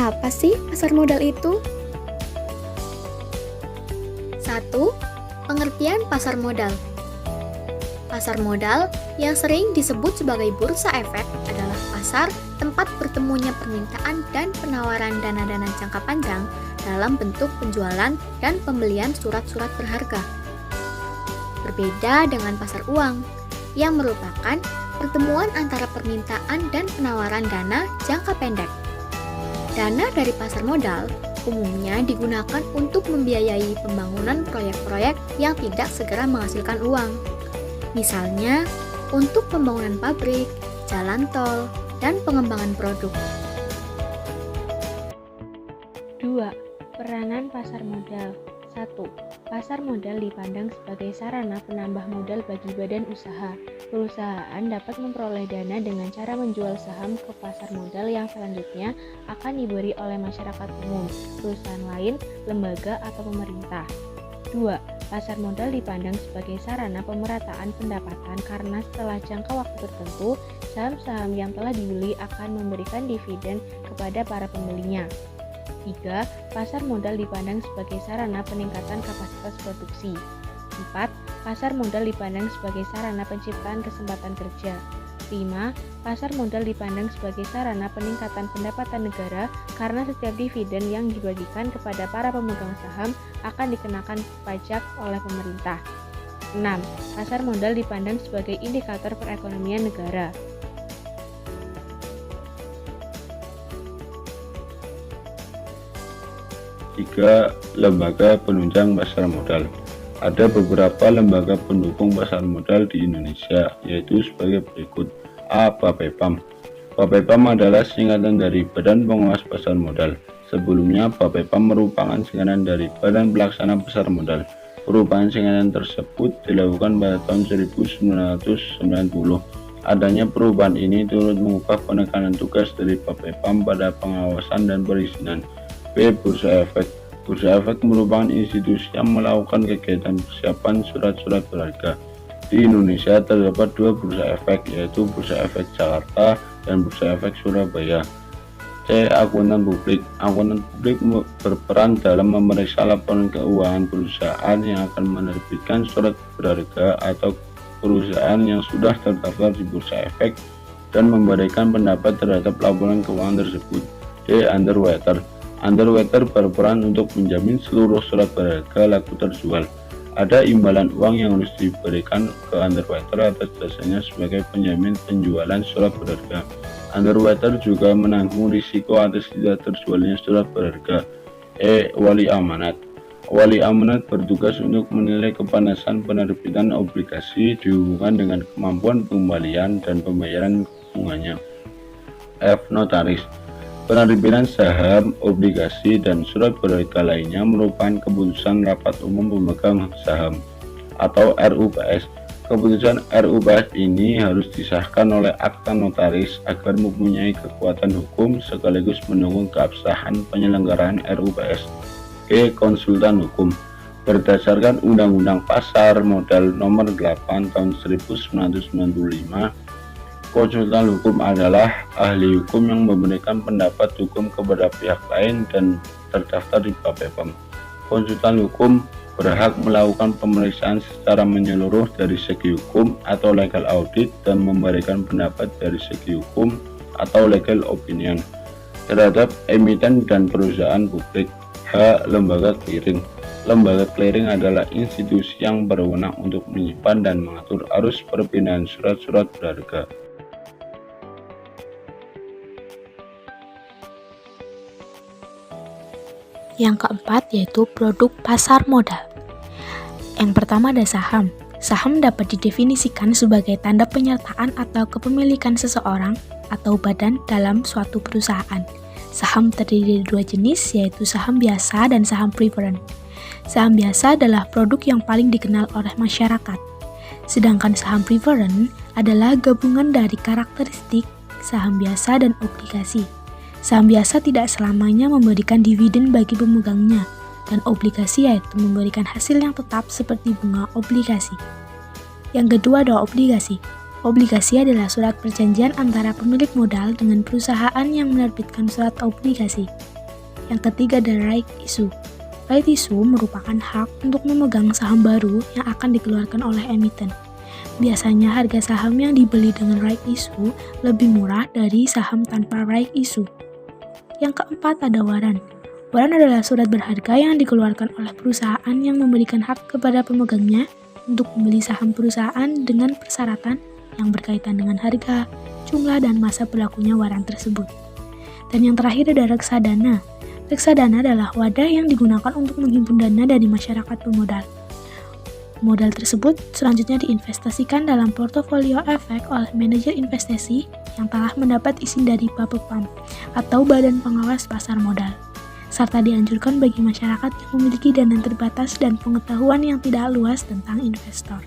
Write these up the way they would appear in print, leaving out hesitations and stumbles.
Apa sih pasar modal itu? 1. Pengertian pasar modal. Pasar modal yang sering disebut sebagai bursa efek adalah pasar tempat bertemunya permintaan dan penawaran dana-dana jangka panjang dalam bentuk penjualan dan pembelian surat-surat berharga. Berbeda dengan pasar uang, yang merupakan pertemuan antara permintaan dan penawaran dana jangka pendek. Dana dari pasar modal umumnya digunakan untuk membiayai pembangunan proyek-proyek yang tidak segera menghasilkan uang. Misalnya, untuk pembangunan pabrik, jalan tol, dan pengembangan produk. 2. Peranan pasar modal. 1. Pasar modal dipandang sebagai sarana penambah modal bagi badan usaha. Perusahaan dapat memperoleh dana dengan cara menjual saham ke pasar modal yang selanjutnya akan diberi oleh masyarakat umum, perusahaan lain, lembaga, atau pemerintah. 2. Pasar modal dipandang sebagai sarana pemerataan pendapatan karena setelah jangka waktu tertentu, saham-saham yang telah dibeli akan memberikan dividen kepada para pembelinya. 3. Pasar modal dipandang sebagai sarana peningkatan kapasitas produksi. 4. Pasar modal dipandang sebagai sarana penciptaan kesempatan kerja. 5. Pasar modal dipandang sebagai sarana peningkatan pendapatan negara karena setiap dividen yang dibagikan kepada para pemegang saham akan dikenakan pajak oleh pemerintah. 6. Pasar modal dipandang sebagai indikator perekonomian negara. Tiga, lembaga penunjang pasar modal. Ada beberapa lembaga pendukung pasar modal di Indonesia, yaitu sebagai berikut. A. Bapepam. Bapepam adalah singkatan dari Badan Pengawas Pasar Modal. Sebelumnya, Bapepam merupakan singkatan dari Badan Pelaksana Pasar Modal. Perubahan singkatan tersebut dilakukan pada tahun 1990. Adanya perubahan ini turut mengubah penekanan tugas dari Bapepam pada pengawasan dan perizinan. B. Bursa Efek. Bursa Efek merupakan institusi yang melakukan kegiatan persiapan surat-surat berharga. Di Indonesia terdapat dua bursa efek, yaitu Bursa Efek Jakarta dan Bursa Efek Surabaya. C. Akuntan publik. Akuntan publik berperan dalam memeriksa laporan keuangan perusahaan yang akan menerbitkan surat berharga atau perusahaan yang sudah terdaftar di Bursa Efek dan memberikan pendapat terhadap laporan keuangan tersebut. D. Underwriter. Underwriter berperan untuk menjamin seluruh surat berharga laku terjual. Ada imbalan uang yang harus diberikan ke underwriter atas jasanya sebagai penjamin penjualan surat berharga. Underwriter juga menanggung risiko atas tidak terjualnya surat berharga. E. Wali amanat. Wali amanat bertugas untuk menilai kepanasan penerbitan obligasi dihubungkan dengan kemampuan pengembalian dan pembayaran bunganya. F. Notaris. Penerbitan saham, obligasi, dan surat berharga lainnya merupakan keputusan Rapat Umum Pemegang Saham atau RUPS. Keputusan RUPS ini harus disahkan oleh akta notaris agar mempunyai kekuatan hukum sekaligus mendukung keabsahan penyelenggaraan RUPS. E. Konsultan hukum. Berdasarkan Undang-Undang Pasar Modal Nomor 8 Tahun 1995, konsultan hukum adalah ahli hukum yang memberikan pendapat hukum kepada pihak lain dan terdaftar di Bapepam. Konsultan hukum berhak melakukan pemeriksaan secara menyeluruh dari segi hukum atau legal audit dan memberikan pendapat dari segi hukum atau legal opinion terhadap emiten dan perusahaan publik. H. Lembaga clearing. Lembaga clearing adalah institusi yang berwenang untuk menyimpan dan mengatur arus perpindahan surat-surat berharga. Yang keempat yaitu produk pasar modal. Yang pertama ada saham. Saham dapat didefinisikan sebagai tanda penyertaan atau kepemilikan seseorang atau badan dalam suatu perusahaan. Saham terdiri dari dua jenis, yaitu saham biasa dan saham preferred. Saham biasa adalah produk yang paling dikenal oleh masyarakat. Sedangkan saham preferred adalah gabungan dari karakteristik saham biasa dan obligasi. Saham biasa tidak selamanya memberikan dividen bagi pemegangnya, dan obligasi yaitu memberikan hasil yang tetap seperti bunga obligasi. Yang kedua adalah obligasi. Obligasi adalah surat perjanjian antara pemilik modal dengan perusahaan yang menerbitkan surat obligasi. Yang ketiga ada right issue. Right issue merupakan hak untuk memegang saham baru yang akan dikeluarkan oleh emiten. Biasanya harga saham yang dibeli dengan right issue lebih murah dari saham tanpa right issue. Yang keempat ada waran. Waran adalah surat berharga yang dikeluarkan oleh perusahaan yang memberikan hak kepada pemegangnya untuk membeli saham perusahaan dengan persyaratan yang berkaitan dengan harga, jumlah, dan masa berlakunya waran tersebut. Dan yang terakhir ada reksadana. Reksadana adalah wadah yang digunakan untuk menghimpun dana dari masyarakat pemodal. Modal tersebut selanjutnya diinvestasikan dalam portofolio efek oleh manajer investasi yang telah mendapat izin dari BAPEPAM atau Badan Pengawas Pasar Modal, serta dianjurkan bagi masyarakat yang memiliki dana terbatas dan pengetahuan yang tidak luas tentang investor.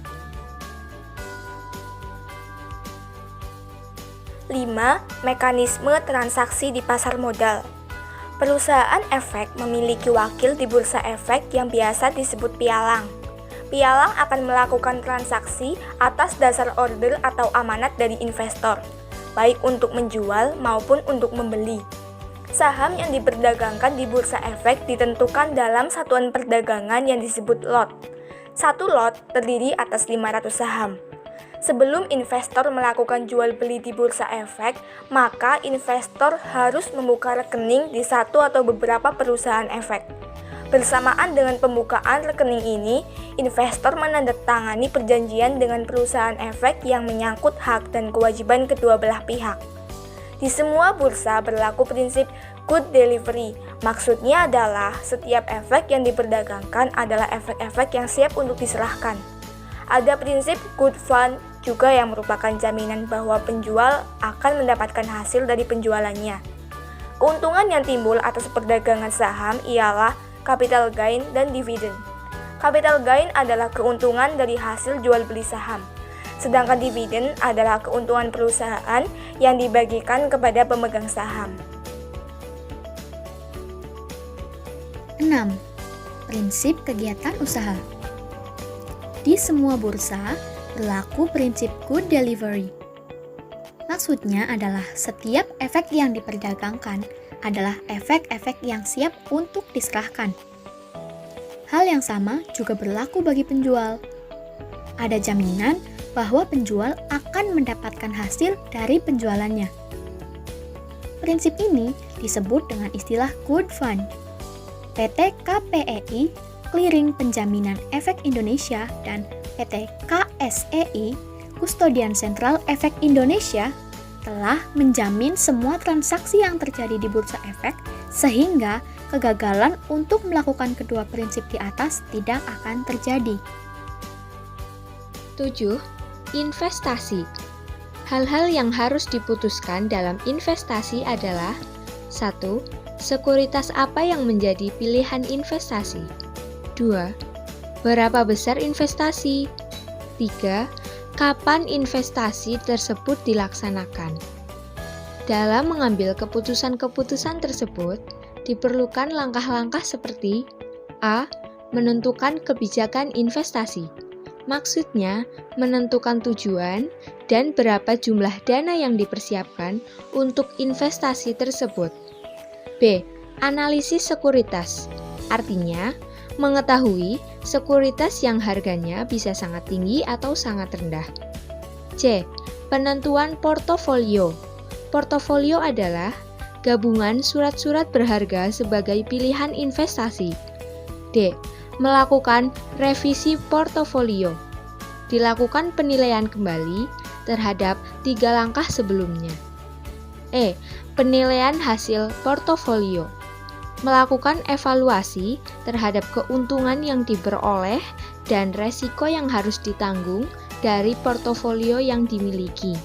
5. Mekanisme transaksi di pasar modal. Perusahaan efek memiliki wakil di bursa efek yang biasa disebut pialang. Pialang akan melakukan transaksi atas dasar order atau amanat dari investor, baik untuk menjual maupun untuk membeli. Saham yang diperdagangkan di bursa efek ditentukan dalam satuan perdagangan yang disebut lot. Satu lot terdiri atas 500 saham. Sebelum investor melakukan jual beli di bursa efek, maka investor harus membuka rekening di satu atau beberapa perusahaan efek. Bersamaan dengan pembukaan rekening ini, investor menandatangani perjanjian dengan perusahaan efek yang menyangkut hak dan kewajiban kedua belah pihak. Di semua bursa berlaku prinsip good delivery. Maksudnya adalah setiap efek yang diperdagangkan adalah efek-efek yang siap untuk diserahkan. Ada prinsip good fund juga yang merupakan jaminan bahwa penjual akan mendapatkan hasil dari penjualannya. Keuntungan yang timbul atas perdagangan saham ialah capital gain dan dividen. Capital gain adalah keuntungan dari hasil jual beli saham, sedangkan dividen adalah keuntungan perusahaan yang dibagikan kepada pemegang saham. 6. Prinsip kegiatan usaha. Di semua bursa berlaku prinsip good delivery. Maksudnya adalah setiap efek yang diperdagangkan adalah efek-efek yang siap untuk diserahkan. Hal yang sama juga berlaku bagi penjual. Ada jaminan bahwa penjual akan mendapatkan hasil dari penjualannya. Prinsip ini disebut dengan istilah good fund. PT KPEI, Clearing Penjaminan Efek Indonesia, dan PT KSEI, Kustodian Sentral Efek Indonesia, telah menjamin semua transaksi yang terjadi di bursa efek sehingga kegagalan untuk melakukan kedua prinsip di atas tidak akan terjadi. 7. Investasi. Hal-hal yang harus diputuskan dalam investasi adalah 1. Sekuritas apa yang menjadi pilihan investasi? 2. Berapa besar investasi? 3. Kapan investasi tersebut dilaksanakan? Dalam mengambil keputusan-keputusan tersebut, diperlukan langkah-langkah seperti A. Menentukan kebijakan investasi. Maksudnya, menentukan tujuan dan berapa jumlah dana yang dipersiapkan untuk investasi tersebut. B. Analisis sekuritas. Artinya, mengetahui sekuritas yang harganya bisa sangat tinggi atau sangat rendah. C. Penentuan portofolio. Portofolio adalah gabungan surat-surat berharga sebagai pilihan investasi. D. Melakukan revisi portofolio. Dilakukan penilaian kembali terhadap 3 langkah sebelumnya. E. Penilaian hasil portofolio. Melakukan evaluasi terhadap keuntungan yang diperoleh dan resiko yang harus ditanggung dari portofolio yang dimiliki.